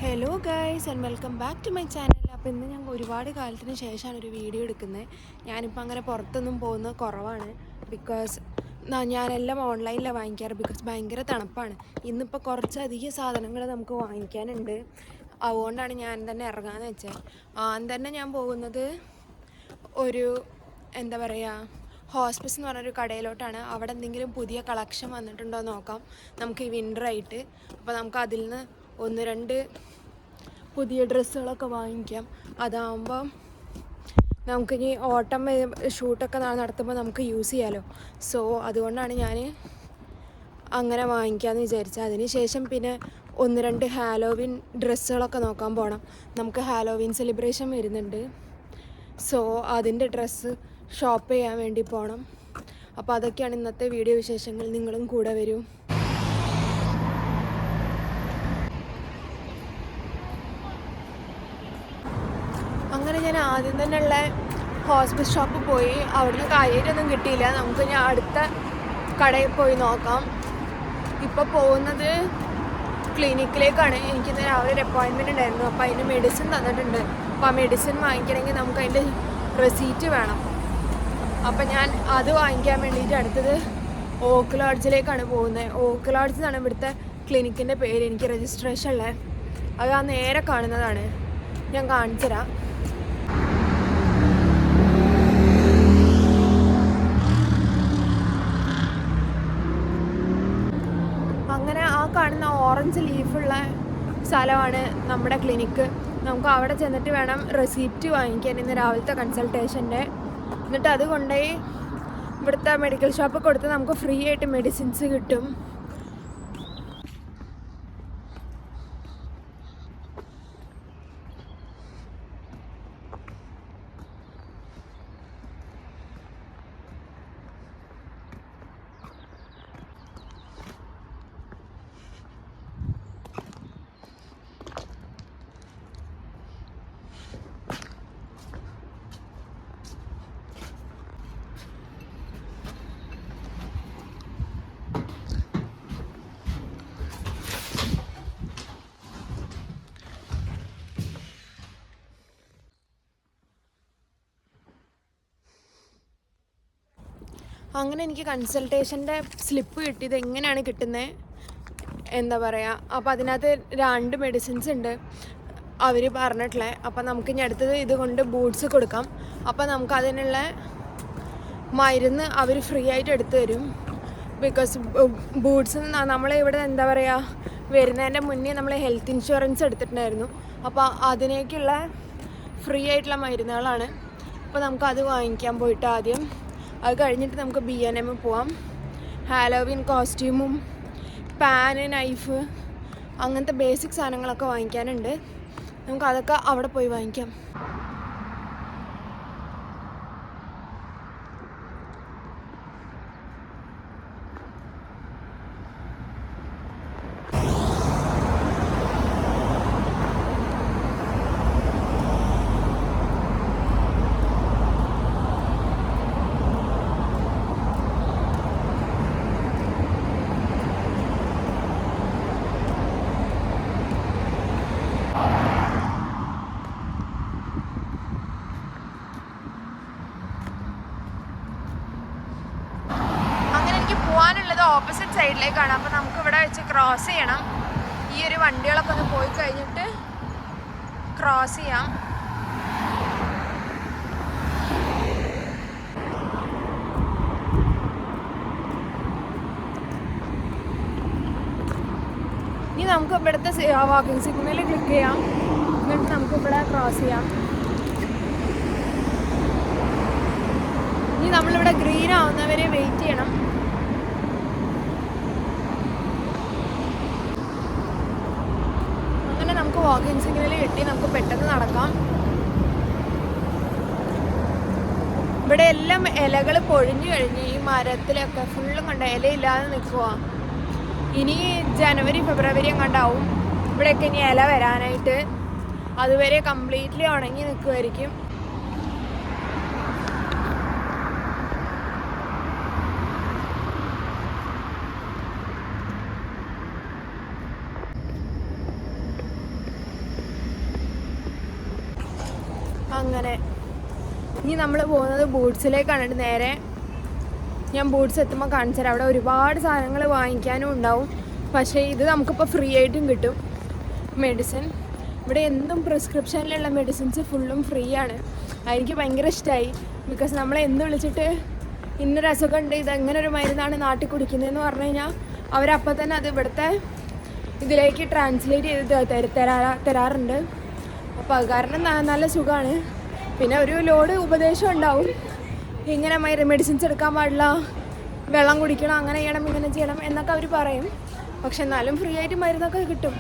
Hello guys and welcome back to my channel. അപ്പോൾ ഇന്ന് ഞാൻ ഒരുപാട് കാലത്തിന് ശേഷമാണ് ഒരു വീഡിയോ എടുക്കുന്നത്. ഞാനിപ്പോൾ അങ്ങനെ പുറത്തൊന്നും പോകുന്നത് കുറവാണ്. ബിക്കോസ് ഞാനെല്ലാം ഓൺലൈനിലാണ് വാങ്ങിക്കാറ്. ബിക്കോസ് ഭയങ്കര തണുപ്പാണ്. ഇന്നിപ്പോൾ കുറച്ചധികം സാധനങ്ങൾ നമുക്ക് വാങ്ങിക്കാനുണ്ട്. അതുകൊണ്ടാണ് ഞാൻ തന്നെ ഇറങ്ങാമെന്ന് വെച്ചത്. തന്നെ ഞാൻ പോകുന്നത് ഒരു എന്താ പറയുക ഹോസ്പിസ് എന്ന് പറഞ്ഞൊരു കടയിലോട്ടാണ്. അവിടെ എന്തെങ്കിലും പുതിയ കളക്ഷൻ വന്നിട്ടുണ്ടോ എന്ന് നോക്കാം നമുക്ക് ഈ വിൻ്ററായിട്ട്. അപ്പോൾ നമുക്ക് അതിൽ നിന്ന് ഒന്ന് രണ്ട് പുതിയ ഡ്രസ്സുകളൊക്കെ വാങ്ങിക്കാം. അതാകുമ്പോൾ നമുക്കിനി ഓട്ടം ഷൂട്ടൊക്കെ നടത്തുമ്പോൾ നമുക്ക് യൂസ് ചെയ്യാമല്ലോ. സോ അതുകൊണ്ടാണ് ഞാൻ അങ്ങനെ വാങ്ങിക്കാമെന്ന് വിചാരിച്ചത്. അതിന് ശേഷം പിന്നെ ഒന്ന് രണ്ട് ഹാലോവിൻ ഡ്രസ്സുകളൊക്കെ നോക്കാൻ പോകണം. നമുക്ക് ഹാലോവിൻ സെലിബ്രേഷൻ വരുന്നുണ്ട്. സോ അതിൻ്റെ ഡ്രസ്സ് ഷോപ്പ് ചെയ്യാൻ വേണ്ടി പോകണം. അപ്പോൾ അതൊക്കെയാണ് ഇന്നത്തെ വീഡിയോ വിശേഷങ്ങൾ. നിങ്ങളും കൂടെ വരൂ. അങ്ങനെ ഞാൻ ആദ്യം തന്നെയുള്ള ഹോസ്പിറ്റൽ ഷോപ്പിൽ പോയി. അവിടുന്ന് കാര്യമായിട്ടൊന്നും കിട്ടിയില്ല. നമുക്ക് ഞാൻ അടുത്ത കടയിൽ പോയി നോക്കാം. ഇപ്പോൾ പോകുന്നത് ക്ലിനിക്കിലേക്കാണ്. എനിക്കിന്ന് രാവിലെ ഒരു അപ്പോയിൻമെൻറ്റ് ഉണ്ടായിരുന്നു. അപ്പോൾ അതിന് മെഡിസിൻ തന്നിട്ടുണ്ട്. അപ്പോൾ ആ മെഡിസിൻ വാങ്ങിക്കണമെങ്കിൽ നമുക്ക് അതിൻ്റെ റെസീറ്റ് വേണം. അപ്പം ഞാൻ അത് വാങ്ങിക്കാൻ വേണ്ടിയിട്ട് അടുത്തത് ഓക്ക് ലോഡ്ജിലേക്കാണ് പോകുന്നത്. ഓക്ക് ലോഡ്ജ് എന്നാണ് ഇവിടുത്തെ ക്ലിനിക്കിൻ്റെ പേര്. എനിക്ക് രജിസ്ട്രേഷൻ ഉള്ളത് അത് ആ നേരെ കാണുന്നതാണ്. ഞാൻ കാണിച്ചു തരാം. അങ്ങനെ ആ കാണുന്ന ഓറഞ്ച് ലീഫുള്ള സ്ഥലമാണ് നമ്മുടെ ക്ലിനിക്ക്. നമുക്ക് അവിടെ ചെന്നിട്ട് വേണം റെസിപ്റ്റ് വാങ്ങിക്കാൻ ഇന്ന് രാവിലത്തെ കൺസൾട്ടേഷൻ്റെ. എന്നിട്ട് അത് കൊണ്ടുപോയി ഇവിടുത്തെ മെഡിക്കൽ ഷോപ്പിൽ കൊടുത്ത് നമുക്ക് ഫ്രീ ആയിട്ട് മെഡിസിൻസ് കിട്ടും. അങ്ങനെ എനിക്ക് കൺസൾട്ടേഷൻ്റെ സ്ലിപ്പ് കിട്ടിയത് എങ്ങനെയാണ് കിട്ടുന്നത് എന്താ പറയുക. അപ്പോൾ അതിനകത്ത് 2 മെഡിസിൻസ് ഉണ്ട് അവർ പറഞ്ഞിട്ടുള്ളത്. അപ്പോൾ നമുക്ക് ഇനി അടുത്തത് ഇതുകൊണ്ട് ബൂട്ട്സ് കൊടുക്കാം. അപ്പോൾ നമുക്ക് അതിനുള്ള മരുന്ന് അവർ ഫ്രീ ആയിട്ട് എടുത്തു തരും. ബിക്കോസ് ബൂട്ട്സ് നമ്മളിവിടെ എന്താ പറയുക വരുന്നതിൻ്റെ മുന്നേ നമ്മൾ ഹെൽത്ത് ഇൻഷുറൻസ് എടുത്തിട്ടുണ്ടായിരുന്നു. അപ്പോൾ അതിനേക്കുള്ള ഫ്രീ ആയിട്ടുള്ള മരുന്നുകളാണ്. അപ്പോൾ നമുക്കത് വാങ്ങിക്കാൻ പോയിട്ട് ആദ്യം അത് കഴിഞ്ഞിട്ട് നമുക്ക് B&M പോവാം. ഹാലോവിൻ കോസ്റ്റ്യൂമും പാന് നൈഫ് അങ്ങനത്തെ ബേസിക് സാധനങ്ങളൊക്കെ വാങ്ങിക്കാനുണ്ട്. നമുക്ക് അതൊക്കെ അവിടെ പോയി വാങ്ങിക്കാം. പോകാനുള്ളത് ഓപ്പോസിറ്റ് സൈഡിലേക്കാണ്. അപ്പോൾ നമുക്ക് ഇവിടെ വെച്ച് ക്രോസ് ചെയ്യണം. ഈ ഒരു വണ്ടികളൊക്കെ ഒന്ന് പോയി കഴിഞ്ഞിട്ട് ക്രോസ് ചെയ്യാം. ഇനി നമുക്ക് ഇവിടുത്തെ വാക്കിംഗ് സിഗ്നൽ ക്ലിക്ക് ചെയ്യാം. എന്നിട്ട് നമുക്ക് ഇവിടെ ക്രോസ് ചെയ്യാം. ഇനി നമ്മളിവിടെ ഗ്രീൻ ആവുന്നവരെ വെയിറ്റ് ചെയ്യണം. നമുക്ക് വാക്കിംഗ് സിഗ്നൽ കിട്ടി. നമുക്ക് പെട്ടെന്ന് നടക്കാം. ഇവിടെ എല്ലാം ഇലകൾ പൊഴിഞ്ഞു കഴിഞ്ഞ് ഈ മരത്തിലൊക്കെ ഫുള്ളും കണ്ട ഇലയില്ലാതെ നിൽക്കുക. ഇനി ജനുവരി ഫെബ്രുവരി കണ്ടാവും ഇവിടെയൊക്കെ ഇനി ഇല വരാനായിട്ട്. അതുവരെ കംപ്ലീറ്റ്ലി ഉണങ്ങി നിൽക്കുമായിരിക്കും. അങ്ങനെ ഇനി നമ്മൾ പോകുന്നത് ബൂട്ട്സിലേക്കാണ്. നേരെ ഞാൻ ബൂട്ട്സ് എത്തുമ്പോൾ കാണിച്ചു തരാം. അവിടെ ഒരുപാട് സാധനങ്ങൾ വാങ്ങിക്കാനും ഉണ്ടാവും. പക്ഷേ ഇത് നമുക്കിപ്പോൾ ഫ്രീ ആയിട്ടും കിട്ടും. മെഡിസിൻ ഇവിടെ എന്തും പ്രിസ്ക്രിപ്ഷനിലുള്ള മെഡിസിൻസ് ഫുള്ളും ഫ്രീ ആണ്. എനിക്ക് ഭയങ്കര ഇഷ്ടമായി. ബിക്കോസ് നമ്മളെ എന്ത് വിളിച്ചിട്ട് ഇന്നൊരു അസുഖം ഉണ്ട്, ഇതെങ്ങനെ ഒരു മരുന്നാണ് നാട്ടിൽ കുടിക്കുന്നതെന്ന് പറഞ്ഞു കഴിഞ്ഞാൽ അവരപ്പോൾ തന്നെ അത് ഇവിടുത്തെ ഇതിലേക്ക് ട്രാൻസ്ലേറ്റ് ചെയ്ത് തരാറുണ്ട്. അപ്പോൾ അത് കാരണം നല്ല സുഖമാണ്. പിന്നെ ഒരു ലോഡ് ഉപദേശം ഉണ്ടാവും, ഇങ്ങനെ മെഡിസിൻസ് എടുക്കാൻ പാടില്ല, വെള്ളം കുടിക്കണം, അങ്ങനെ ചെയ്യണം ഇങ്ങനെ ചെയ്യണം എന്നൊക്കെ അവർ പറയും. പക്ഷെ എന്നാലും ഫ്രീ ആയിട്ട് മരുന്നൊക്കെ കിട്ടും.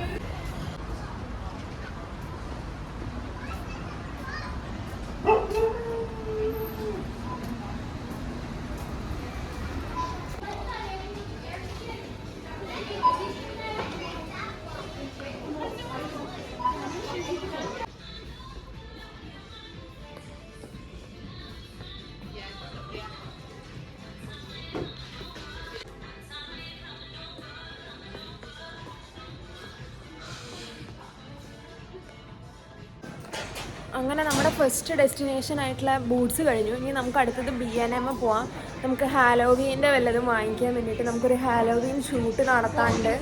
അങ്ങനെ നമ്മുടെ ഫസ്റ്റ് ഡെസ്റ്റിനേഷൻ ആയിട്ടുള്ള ബൂട്ട്സ് കഴിഞ്ഞു. ഇനി നമുക്ക് അടുത്തത് B&M പോവാം. നമുക്ക് ഹാലോവീൻ്റെ വല്ലതും വാങ്ങിക്കാൻ വേണ്ടിയിട്ട് നമുക്കൊരു ഹാലോവീൻ ഷൂട്ട് നടത്താറുണ്ട്.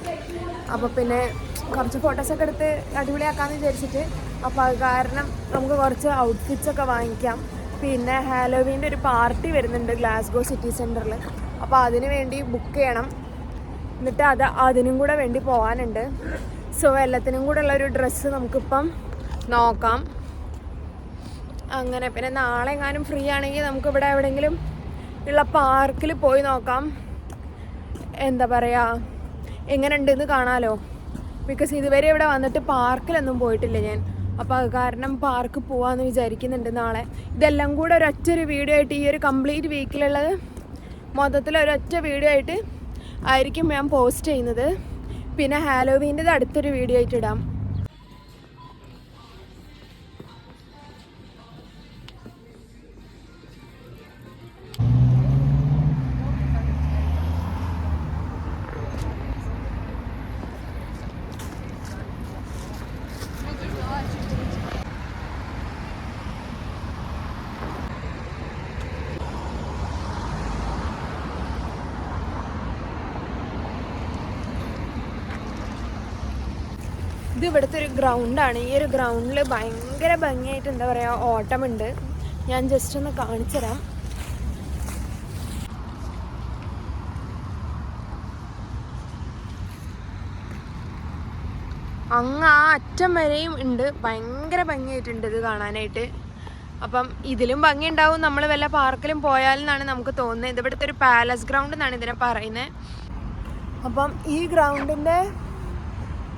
അപ്പോൾ പിന്നെ കുറച്ച് ഫോട്ടോസൊക്കെ എടുത്ത് അടിപൊളിയാക്കാമെന്ന് വിചാരിച്ചിട്ട്, അപ്പോൾ അത് കാരണം നമുക്ക് കുറച്ച് ഔട്ട്ഫിറ്റ്സൊക്കെ വാങ്ങിക്കാം. പിന്നെ ഹാലോവീൻ്റെ ഒരു പാർട്ടി വരുന്നുണ്ട് ഗ്ലാസ്ഗോ സിറ്റി സെൻറ്ററിൽ. അപ്പോൾ അതിന് വേണ്ടി ബുക്ക് ചെയ്യണം. എന്നിട്ട് അതിനും കൂടെ വേണ്ടി പോകാനുണ്ട്. സോ എല്ലാത്തിനും കൂടെ ഉള്ള ഒരു ഡ്രസ്സ് നമുക്കിപ്പം നോക്കാം. അങ്ങനെ പിന്നെ നാളെ എങ്ങാനും ഫ്രീ ആണെങ്കിൽ നമുക്കിവിടെ എവിടെയെങ്കിലും ഉള്ള പാർക്കിൽ പോയി നോക്കാം. എന്താ പറയുക, എങ്ങനെ ഉണ്ടെന്ന് കാണാമല്ലോ. ബിക്കോസ് ഇതുവരെ ഇവിടെ വന്നിട്ട് പാർക്കിലൊന്നും പോയിട്ടില്ല ഞാൻ. അപ്പോൾ അത് കാരണം പാർക്ക് പോകാമെന്ന് വിചാരിക്കുന്നുണ്ട് നാളെ. ഇതെല്ലാം കൂടെ ഒരൊറ്റൊരു വീഡിയോ ആയിട്ട്, ഈ ഒരു കംപ്ലീറ്റ് വീക്കിലുള്ളത് മൊത്തത്തിൽ ഒരൊറ്റ വീഡിയോ ആയിട്ട് ആയിരിക്കും ഞാൻ പോസ്റ്റ് ചെയ്യുന്നത്. പിന്നെ ഹാലോവീൻ്റെത് അടുത്തൊരു വീഡിയോ ആയിട്ട് ഇടാം. ഇത് ഇവിടുത്തെ ഒരു ഗ്രൗണ്ടാണ്. ഈ ഒരു ഗ്രൗണ്ടിൽ ഭയങ്കര ഭംഗിയായിട്ട് എന്താ പറയുക ഓട്ടമുണ്ട്. ഞാൻ ജസ്റ്റ് ഒന്ന് കാണിച്ചു തരാം. അങ്ങ് ആ അറ്റം വരെയും ഉണ്ട്. ഭയങ്കര ഭംഗിയായിട്ടുണ്ട് ഇത് കാണാനായിട്ട്. അപ്പം ഇതിലും ഭംഗി ഉണ്ടാവും നമ്മൾ വല്ല പാർക്കിലും പോയാലെന്നാണ് നമുക്ക് തോന്നുന്നത്. ഇത് ഇവിടുത്തെ ഒരു പാലസ് ഗ്രൗണ്ട് എന്നാണ് ഇതിനെ പറയുന്നത്. അപ്പം ഈ ഗ്രൗണ്ടിൻ്റെ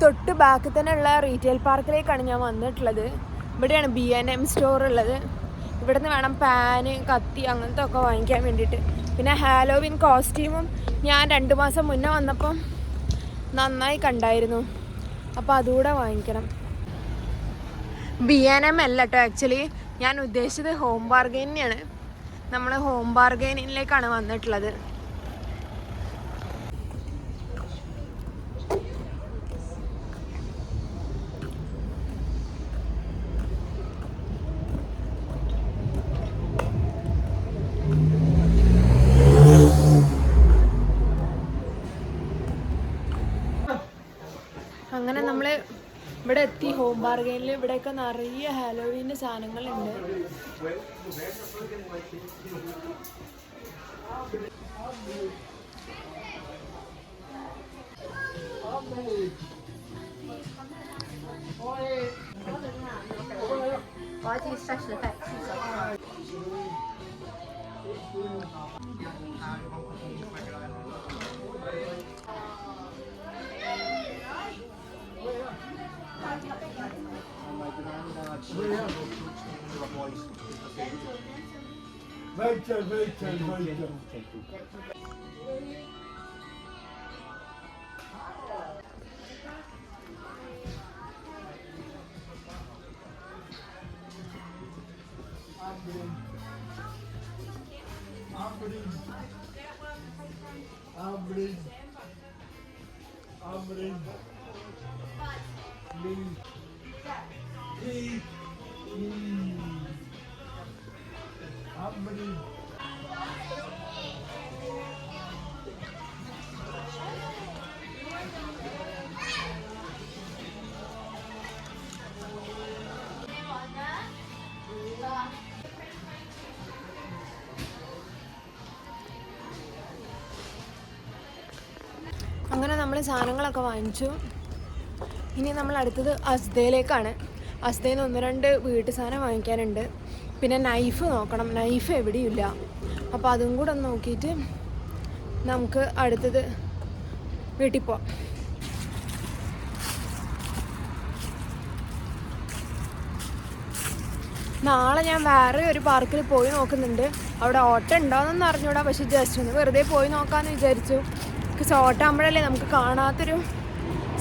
തൊട്ട് ബാക്കിൽ തന്നെ ഉള്ള റീറ്റെയിൽ പാർക്കിലേക്കാണ് ഞാൻ വന്നിട്ടുള്ളത്. ഇവിടെയാണ് B&M സ്റ്റോർ ഉള്ളത്. ഇവിടെ നിന്ന് വേണം പാന്, കത്തി അങ്ങനത്തെ ഒക്കെ വാങ്ങിക്കാൻ വേണ്ടിയിട്ട്. പിന്നെ ഹാലോവിൻ കോസ്റ്റ്യൂമും ഞാൻ 2 മാസം മുന്നേ വന്നപ്പം നന്നായി കണ്ടായിരുന്നു. അപ്പോൾ അതുകൂടെ വാങ്ങിക്കണം. B&M അല്ല കേട്ടോ, ആക്ച്വലി ഞാൻ ഉദ്ദേശിച്ചത് ഹോം ബാർഗെയിനാണ്. നമ്മൾ ഹോം ബാർഗെയിനിലേക്കാണ് വന്നിട്ടുള്ളത്. അങ്ങനെ നമ്മൾ ഇവിടെ എത്തി ഹോം ബാർഗെയിനിൽ. ഇവിടെയൊക്കെ നിറയെ ഹാലോവീൻ്റെ സാധനങ്ങളുണ്ട്. നമ്മൾ സാധനങ്ങളൊക്കെ വാങ്ങിച്ചു. ഇനി നമ്മൾ അടുത്തത് അസ്തയിലേക്കാണ്. അസ്തയിൽ നിന്ന് 1-2 വീട്ടു സാധനം വാങ്ങിക്കാനുണ്ട്. പിന്നെ നൈഫ് നോക്കണം, നൈഫ് എവിടെയില്ല. അപ്പോൾ അതും കൂടെ ഒന്ന് നോക്കിയിട്ട് നമുക്ക് അടുത്തത് വീട്ടിൽ പോവാം. നാളെ ഞാൻ വേറെ ഒരു പാർക്കിൽ പോയി നോക്കുന്നുണ്ട്. അവിടെ ഓട്ടം ഉണ്ടോയെന്നൊന്നും അറിഞ്ഞൂടാ, പക്ഷെ ജസ്റ്റ് ഒന്ന് വെറുതെ പോയി നോക്കാമെന്ന് വിചാരിച്ചു. ബിക്കോസ് ഓട്ടം ആകുമ്പോഴല്ലേ നമുക്ക് കാണാത്തൊരു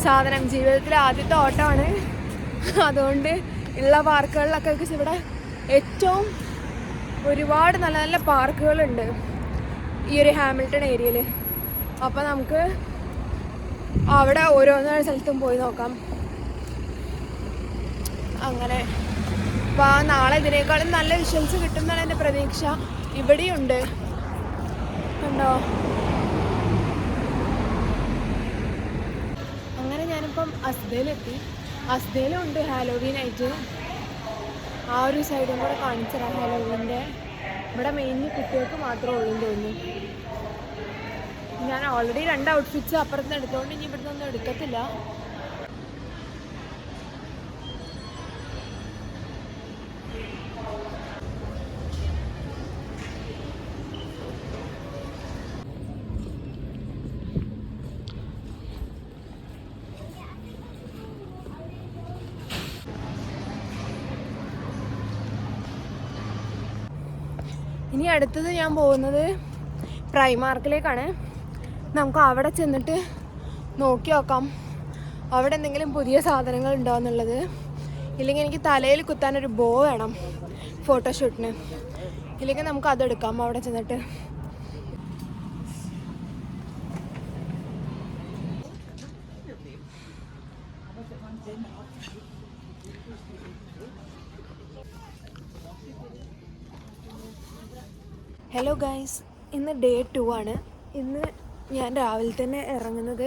സാധനം, ജീവിതത്തിലെ ആദ്യത്തെ ഓട്ടമാണ്. അതുകൊണ്ട് ഉള്ള പാർക്കുകളിലൊക്കെ ഇവിടെ ഏറ്റവും ഒരുപാട് നല്ല നല്ല പാർക്കുകളുണ്ട് ഈ ഒരു ഹാമിൽട്ടൺ ഏരിയയിൽ. അപ്പോൾ നമുക്ക് അവിടെ ഓരോന്നോ സ്ഥലത്തും പോയി നോക്കാം. അങ്ങനെ അപ്പോൾ നാളെ ഇതിനേക്കാളും നല്ല വിഷ്വൽസ് കിട്ടുമെന്നാണ് എൻ്റെ പ്രതീക്ഷ. ഇവിടെയുണ്ട് കണ്ടോ. അങ്ങനെ ഞാനിപ്പം അസ്തയിലെത്തി. അസ്തയിലും ഉണ്ട് ഹാലോവീൻ ആയിട്ട്. ആ ഒരു സൈഡും കൂടെ കാണിച്ചു തരാം ഹാലോവീൻ്റെ. ഇവിടെ മെയിൻലി കുട്ടികൾക്ക് മാത്രമേ ഉള്ളൂ തോന്നുന്നു. ഞാൻ ഓൾറെഡി 2 ഔട്ട്ഫിറ്റ്സ് അപ്പുറത്തുനിന്ന് എടുത്തുകൊണ്ട് ഇനി ഇവിടുന്ന് ഒന്നും എടുക്കത്തില്ല. ഇനി അടുത്തത് ഞാൻ പോകുന്നത് പ്രൈമാർക്കിലേക്കാണ്. നമുക്ക് അവിടെ ചെന്നിട്ട് നോക്കി നോക്കാം അവിടെ എന്തെങ്കിലും പുതിയ സാധനങ്ങൾ ഉണ്ടോ എന്നുള്ളത്. ഇല്ലെങ്കിൽ എനിക്ക് തലയിൽ കുത്താനൊരു ബോ വേണം ഫോട്ടോഷൂട്ടിന്. ഇല്ലെങ്കിൽ നമുക്ക് അതെടുക്കാം അവിടെ ചെന്നിട്ട്. ഹലോ ഗൈസ്, ഇന്ന് ഡേ 2 ആണ്. ഇന്ന് ഞാൻ രാവിലെ തന്നെ ഇറങ്ങുന്നത്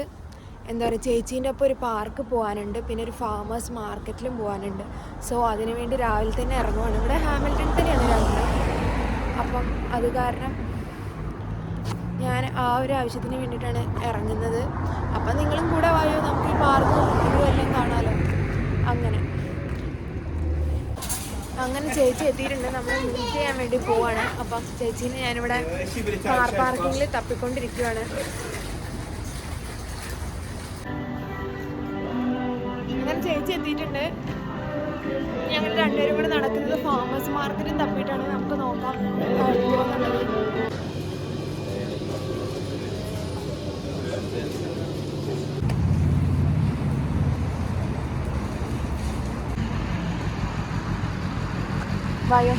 എന്താ പറയുക, ചേച്ചീൻ്റെ ഒപ്പം ഒരു പാർക്ക് പോകാനുണ്ട്, പിന്നെ ഒരു ഫാമേഴ്സ് മാർക്കറ്റിലും പോകാനുണ്ട്. സോ അതിനു വേണ്ടി രാവിലെ തന്നെ ഇറങ്ങുവാണ്. ഇവിടെ ഹാമിൽട്ടൺ തന്നെയാണ് രാവിലെ. അപ്പം അത് കാരണം ഞാൻ ആ ഒരു ആവശ്യത്തിന് വേണ്ടിയിട്ടാണ് ഇറങ്ങുന്നത്. അപ്പം നിങ്ങളും കൂടെ വായോ, നമുക്ക് ഈ പാർക്കും ഇതുമെല്ലാം കാണാമല്ലോ. അങ്ങനെ ചേച്ചി എത്തിയിട്ടുണ്ട്. നമ്മൾ മീറ്റ് ചെയ്യാൻ വേണ്ടി പോവാണ്. അപ്പം ചേച്ചീനെ ഞാനിവിടെ കാർ പാർക്കിങ്ങിൽ തപ്പിക്കൊണ്ടിരിക്കുകയാണ്. അങ്ങനെ ചേച്ചി എത്തിയിട്ടുണ്ട്. ഞങ്ങൾ 2 പേരും കൂടെ നടക്കുന്നത് ഫാമേഴ്സ് മാർക്കറ്റും തപ്പിയിട്ടാണ്. നമുക്ക് നോക്കാം വായോ.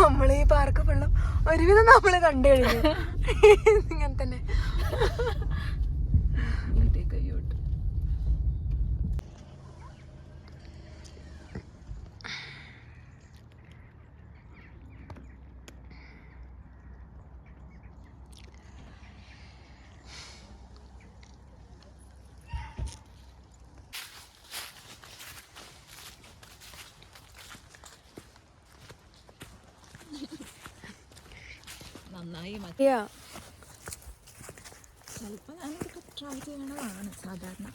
നമ്മൾ ഈ പാർക്ക് ഫുള്ളും ഒരുവിധം നമ്മള് കണ്ടു കഴിഞ്ഞു. ഇങ്ങനെ തന്നെ നന്നായി. ചിലപ്പോൾ ഞാനിതൊക്കെ ട്രൈ ചെയ്യണതാണ് സാധാരണ.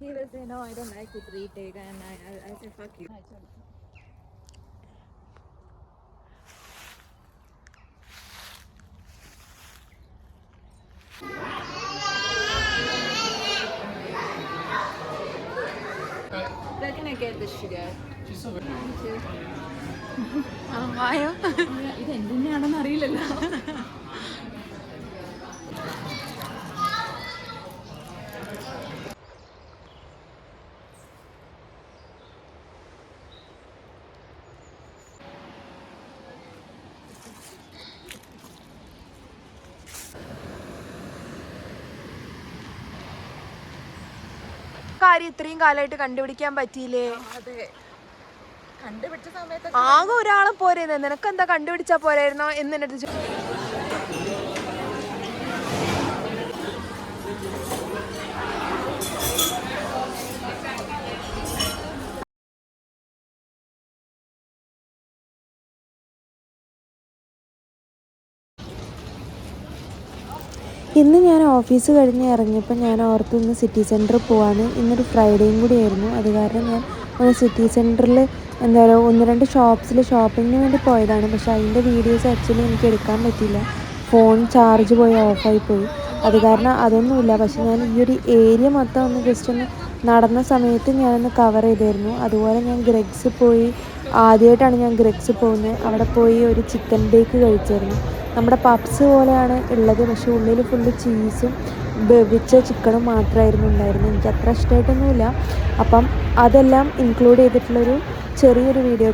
He will say, no, I don't like it, retake. And I say, fuck you. Where can I get the sugar? വായോ ഇത് എന്തിനാണെന്ന് അറിയില്ലല്ലോ. കാര്യം ഇത്രയും കാലമായിട്ട് കണ്ടുപിടിക്കാൻ പറ്റിയില്ലേ? അതെ, കണ്ടുപിടിച്ച സമയത്ത് ആകെ ഒരാളെ പോരേന്ന്, നിനക്കെന്താ കണ്ടുപിടിച്ചാ പോരായിരുന്നോ എന്ന് എൻ്റെ അടുത്ത് ഇന്ന് ഞാൻ ഓഫീസ് കഴിഞ്ഞ് ഇറങ്ങിയപ്പോൾ ഞാൻ ഓർത്ത് ഇന്ന് സിറ്റി സെൻറ്ററിൽ പോവാണ്. ഇന്നൊരു ഫ്രൈഡേയും കൂടി ആയിരുന്നു. അത് കാരണം ഞാൻ ഒന്ന് സിറ്റി സെൻറ്ററിൽ എന്താ പറയുക 1-2 ഷോപ്സിൽ ഷോപ്പിങ്ങിന് വേണ്ടി പോയതാണ്. പക്ഷേ അതിൻ്റെ വീഡിയോസ് ആക്ച്വലി എനിക്ക് എടുക്കാൻ പറ്റിയില്ല. ഫോൺ ചാർജ് പോയി ഓഫായിപ്പോയി. അത് കാരണം അതൊന്നുമില്ല. പക്ഷെ ഞാൻ ഈ ഒരു ഏരിയ മൊത്തം ഒന്ന് ജസ്റ്റ് ഒന്ന് നടന്ന സമയത്ത് ഞാനൊന്ന് കവർ ചെയ്തായിരുന്നു. അതുപോലെ ഞാൻ ഗ്രെഗ്സ് പോയി. ആദ്യമായിട്ടാണ് ഞാൻ ഗ്രെഗ്സ് പോകുന്നത്. അവിടെ പോയി ഒരു ചിക്കൻ ബേക്ക് കഴിച്ചായിരുന്നു. നമ്മുടെ പപ്സ് പോലെയാണ് ഉള്ളത്, പക്ഷേ ഉള്ളിൽ ഫുള്ള് ചീസും വേവിച്ച ചിക്കനും മാത്രമായിരുന്നു ഉണ്ടായിരുന്നത്. എനിക്ക് അത്ര ഇഷ്ടമായിട്ടൊന്നുമില്ല. അപ്പം അതെല്ലാം ഇൻക്ലൂഡ് ചെയ്തിട്ടുള്ളൊരു ചെറിയൊരു വീഡിയോ